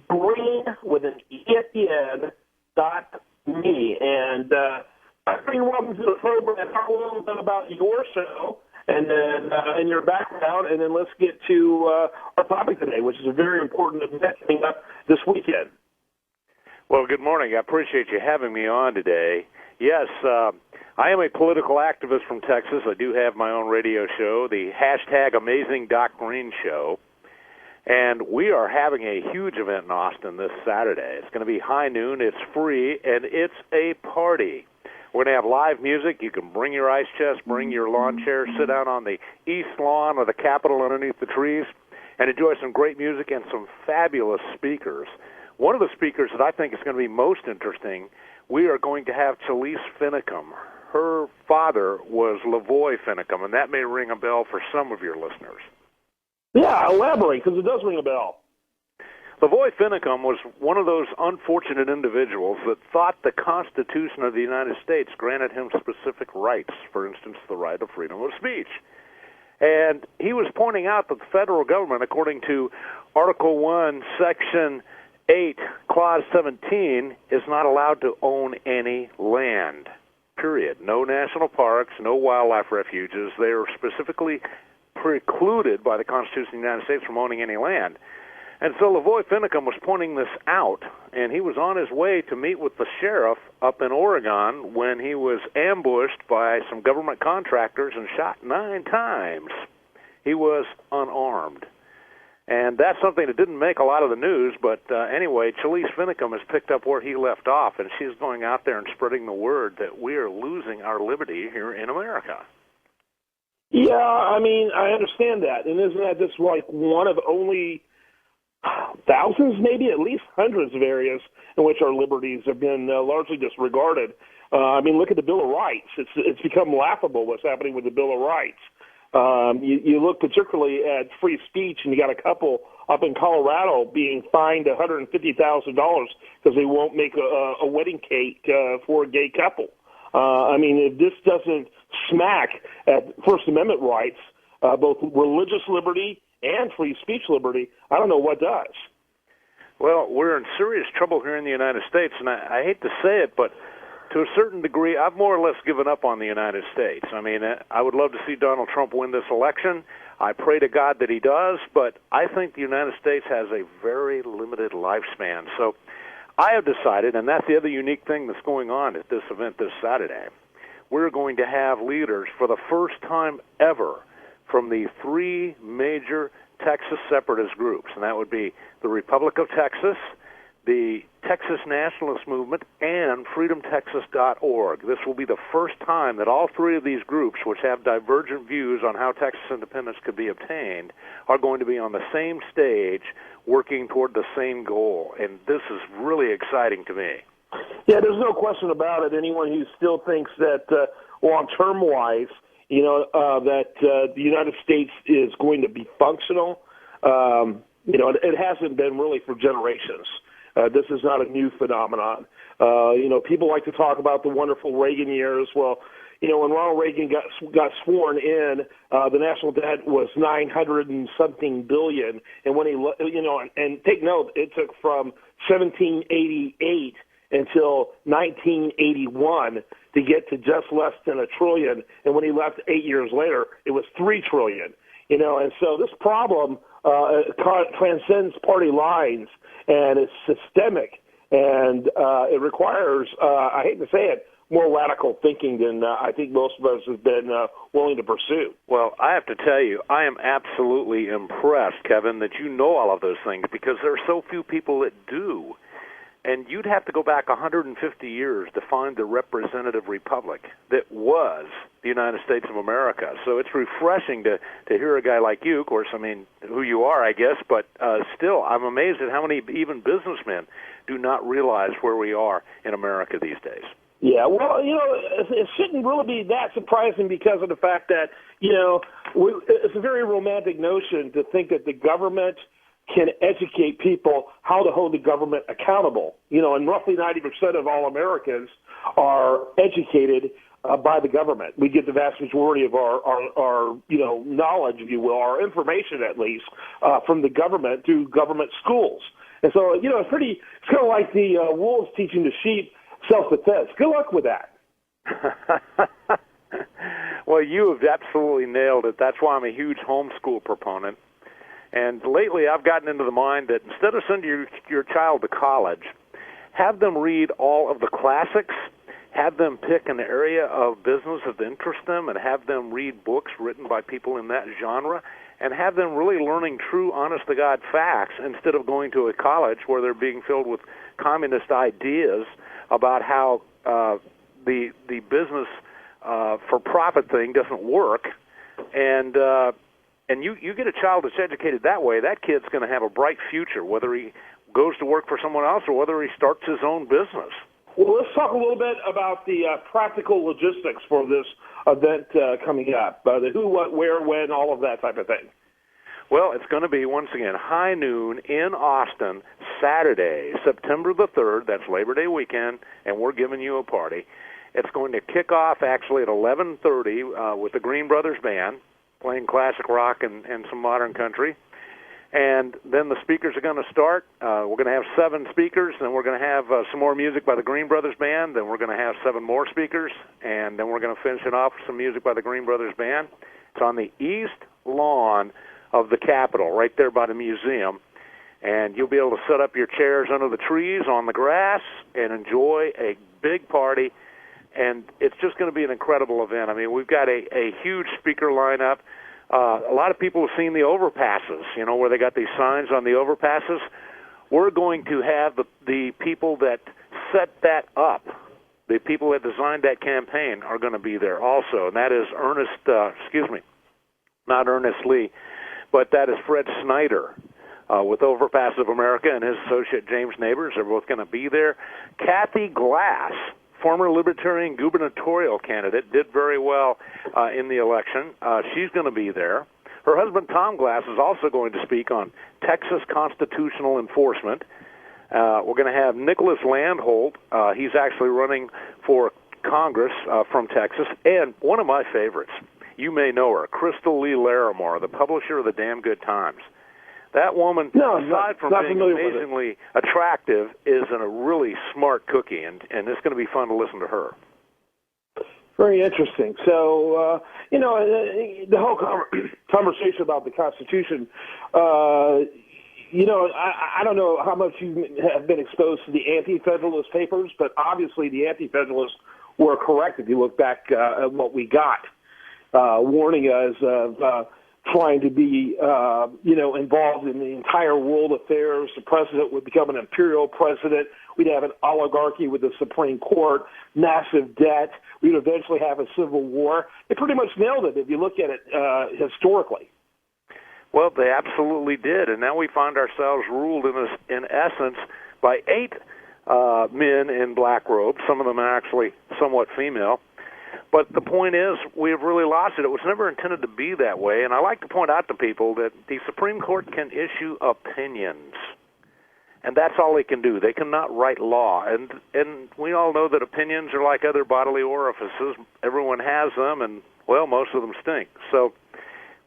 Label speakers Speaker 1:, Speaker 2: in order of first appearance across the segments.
Speaker 1: Green with an E at the end, .me. And Green, welcome to the program. Talk a little bit about your show and then and your background, and then let's get to our topic today, which is a very important event coming up this weekend.
Speaker 2: Well, good morning. I appreciate you having me on today. Yes, I am a political activist from Texas. I do have my own radio show, the #AmazingDocGreen Show. And we are having a huge event in Austin this Saturday. It's going to be high noon. It's free, and it's a party. We're going to have live music. You can bring your ice chest, bring your lawn chair, sit down on the east lawn of the Capitol underneath the trees, and enjoy some great music and some fabulous speakers. One of the speakers that I think is going to be most interesting, we are going to have Chalice Finicum. Her father was Lavoy Finicum, and that may ring a bell for some of your listeners.
Speaker 1: Yeah, elaborate, because it does ring a bell.
Speaker 2: Lavoy Finicum was one of those unfortunate individuals that thought the Constitution of the United States granted him specific rights, for instance, the right of freedom of speech. And he was pointing out that the federal government, according to Article 1, Section 8, Clause 17, is not allowed to own any land, period. No national parks, no wildlife refuges. They are specifically precluded by the Constitution of the United States from owning any land. And so Lavoy Finicum was pointing this out, and he was on his way to meet with the sheriff up in Oregon when he was ambushed by some government contractors and shot 9 times. He was unarmed. And that's something that didn't make a lot of the news, but anyway, Chalice Finicum has picked up where he left off, and she's going out there and spreading the word that we are losing our liberty here in America.
Speaker 1: Yeah, I mean, I understand that. And isn't that just like one of only thousands, maybe at least hundreds of areas in which our liberties have been largely disregarded? I mean, look at the Bill of Rights. It's become laughable what's happening with the Bill of Rights. You look particularly at free speech, and you got a couple up in Colorado being fined $150,000 because they won't make a wedding cake for a gay couple. I mean, if this doesn't smack at First Amendment rights, both religious liberty and free speech liberty, I don't know what does.
Speaker 2: Well, we're in serious trouble here in the United States, and I hate to say it, but to a certain degree, I've more or less given up on the United States. I mean, I would love to see Donald Trump win this election. I pray to God that he does, but I think the United States has a very limited lifespan. So I have decided, and that's the other unique thing that's going on at this event this Saturday, we're going to have leaders for the first time ever from the 3 major Texas separatist groups, and that would be the Republic of Texas, the Texas Nationalist Movement, and freedomtexas.org. This will be the first time that all 3 of these groups, which have divergent views on how Texas independence could be obtained, are going to be on the same stage working toward the same goal. And this is really exciting to me.
Speaker 1: Yeah, there's no question about it. Anyone who still thinks that long-term wise, that the United States is going to be functional, it hasn't been really for generations. This is not a new phenomenon. People like to talk about the wonderful Reagan years. Well, when Ronald Reagan got sworn in, the national debt was $900 and something billion, and when he, and take note, it took from 1788 until 1981 to get to just less than $1 trillion, and when he left 8 years later, it was $3 trillion. And so this problem transcends party lines, and it's systemic, and it requires, I hate to say it, more radical thinking than I think most of us have been willing to pursue.
Speaker 2: Well, I have to tell you, I am absolutely impressed, Kevin, that you know all of those things, because there are so few people that do. And you'd have to go back 150 years to find the representative republic that was the United States of America. So it's refreshing to hear a guy like you, of course, I mean, who you are, I guess, but still, I'm amazed at how many even businessmen do not realize where we are in America these days.
Speaker 1: Yeah, well, it shouldn't really be that surprising because of the fact that, it's a very romantic notion to think that the government can educate people how to hold the government accountable. And roughly 90% of all Americans are educated by the government. We get the vast majority of our knowledge, if you will, our information at least, from the government through government schools. And so, it's kind of like the wolves teaching the sheep self-defense. Good luck with that.
Speaker 2: Well, you have absolutely nailed it. That's why I'm a huge homeschool proponent. And lately I've gotten into the mind that instead of sending your child to college, have them read all of the classics, have them pick an area of business that interests them, and have them read books written by people in that genre, and have them really learning true, honest-to-God facts instead of going to a college where they're being filled with communist ideas about how the business for-profit thing doesn't work. And you get a child that's educated that way, that kid's going to have a bright future, whether he goes to work for someone else or whether he starts his own business.
Speaker 1: Well, let's talk a little bit about the practical logistics for this event coming up. The who, what, where, when, all of that type of thing.
Speaker 2: Well, it's going to be, once again, high noon in Austin, Saturday, September the 3rd. That's Labor Day weekend, and we're giving you a party. It's going to kick off, actually, at 11:30 with the Green Brothers Band, playing classic rock and some modern country. And then the speakers are going to start. We're going to have 7 speakers, then we're going to have some more music by the Green Brothers Band, then we're going to have 7 more speakers, and then we're going to finish it off with some music by the Green Brothers Band. It's on the east lawn of the Capitol, right there by the museum. And you'll be able to set up your chairs under the trees on the grass and enjoy a big party. And it's just going to be an incredible event. I mean, we've got a huge speaker lineup. A lot of people have seen the overpasses, where they got these signs on the overpasses. We're going to have the people that set that up, the people that designed that campaign are going to be there also. And that is not Ernest Lee, but that is Fred Snyder with Overpass of America, and his associate James Neighbors are both going to be there. Kathy Glass, former Libertarian gubernatorial candidate, did very well in the election. She's going to be there. Her husband, Tom Glass, is also going to speak on Texas constitutional enforcement. We're going to have Nicholas Landholt. He's actually running for Congress from Texas. And one of my favorites, you may know her, Crystal Lee Larimore, the publisher of the Damn Good Times. That woman, aside from being amazingly attractive, is a really smart cookie, and it's going to be fun to listen to her.
Speaker 1: Very interesting. So, the whole conversation about the Constitution, I don't know how much you have been exposed to the Anti-Federalist papers, but obviously the Anti-Federalists were correct if you look back at what we got, warning us of trying to be, involved in the entire world affairs. The president would become an imperial president. We'd have an oligarchy with the Supreme Court, massive debt. We'd eventually have a civil war. They pretty much nailed it if you look at it historically.
Speaker 2: Well, they absolutely did, and now we find ourselves ruled in essence by 8 men in black robes. Some of them are actually somewhat female. But the point is, we have really lost it. It was never intended to be that way, and I like to point out to people that the Supreme Court can issue opinions, and that's all they can do. They cannot write law, and we all know that opinions are like other bodily orifices. Everyone has them, and, well, most of them stink. So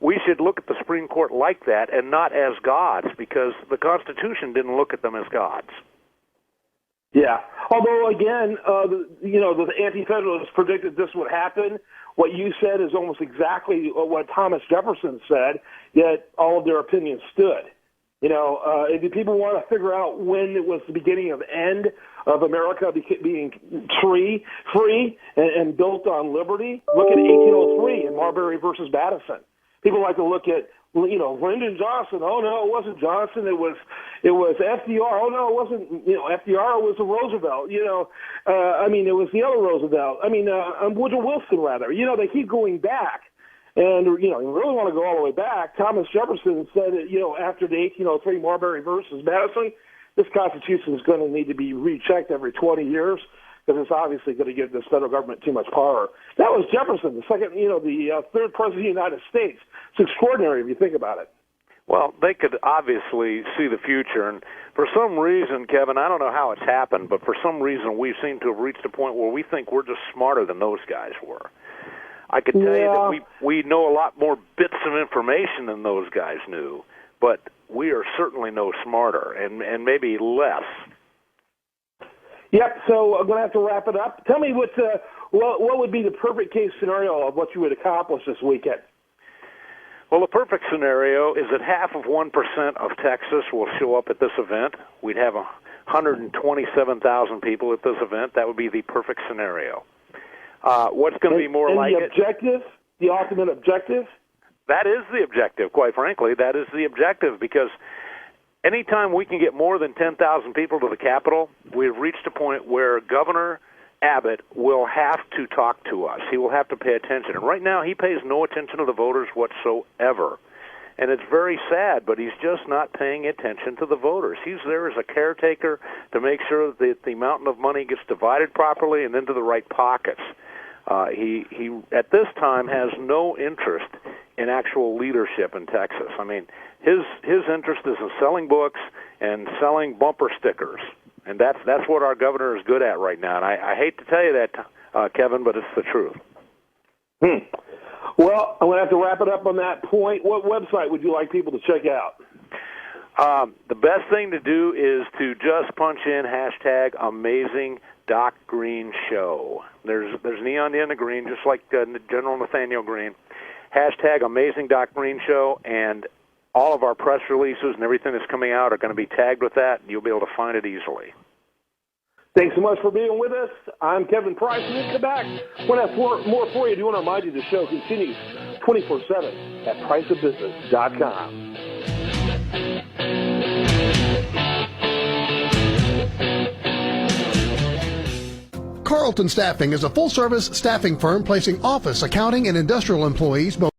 Speaker 2: we should look at the Supreme Court like that and not as gods, because the Constitution didn't look at them as gods.
Speaker 1: Yeah. Although, again, the Anti-Federalists predicted this would happen. What you said is almost exactly what Thomas Jefferson said, yet all of their opinions stood. If people want to figure out when it was the beginning of the end of America being free and built on liberty, look at 1803 in Marbury versus Madison. People like to look at Lyndon Johnson. Oh no, it wasn't Johnson. It was FDR. Oh no, it wasn't. FDR. It was Roosevelt. It was the other Roosevelt. Woodrow Wilson rather. They keep going back, and you really want to go all the way back. Thomas Jefferson said that after the 1803 Marbury versus Madison, this Constitution is going to need to be rechecked every 20 years. Because it's obviously going to give this federal government too much power. That was Jefferson, the second, the third president of the United States. It's extraordinary if you think about it.
Speaker 2: Well, they could obviously see the future, and for some reason, Kevin, I don't know how it's happened, but for some reason we seem to have reached a point where we think we're just smarter than those guys were. I could tell you that we know a lot more bits of information than those guys knew, but we are certainly no smarter, and maybe less.
Speaker 1: Yep. So I'm going to have to wrap it up. Tell me what would be the perfect case scenario of what you would accomplish this weekend?
Speaker 2: Well, the perfect scenario is that half of 1% of Texas will show up at this event. We'd have 127,000 people at this event. That would be the perfect scenario. What's going to be more like
Speaker 1: it? And the objective, the ultimate objective?
Speaker 2: That is the objective, quite frankly. That is the objective, because anytime we can get more than 10,000 people to the Capitol, we've reached a point where Governor Abbott will have to talk to us. He will have to pay attention. And right now, he pays no attention to the voters whatsoever. And it's very sad, but he's just not paying attention to the voters. He's there as a caretaker to make sure that the mountain of money gets divided properly and into the right pockets. He at this time has no interest in actual leadership in Texas. I mean, his interest is in selling books and selling bumper stickers, and that's what our governor is good at right now. And I hate to tell you that, Kevin, but it's the truth.
Speaker 1: Well, I'm going to have to wrap it up on that point. What website would you like people to check out?
Speaker 2: The best thing to do is to just punch in hashtag Amazing Doc Green Show. There's an E on the end of green, just like General Nathaniel Green. Hashtag Amazing Doc Green Show, and all of our press releases and everything that's coming out are going to be tagged with that, and you'll be able to find it easily.
Speaker 1: Thanks so much for being with us. I'm Kevin Price, and we'll come back when I have more for you. Do want to remind you the show continues 24/7 at priceofbusiness.com.
Speaker 3: Carlton Staffing is a full-service staffing firm placing office, accounting, and industrial employees both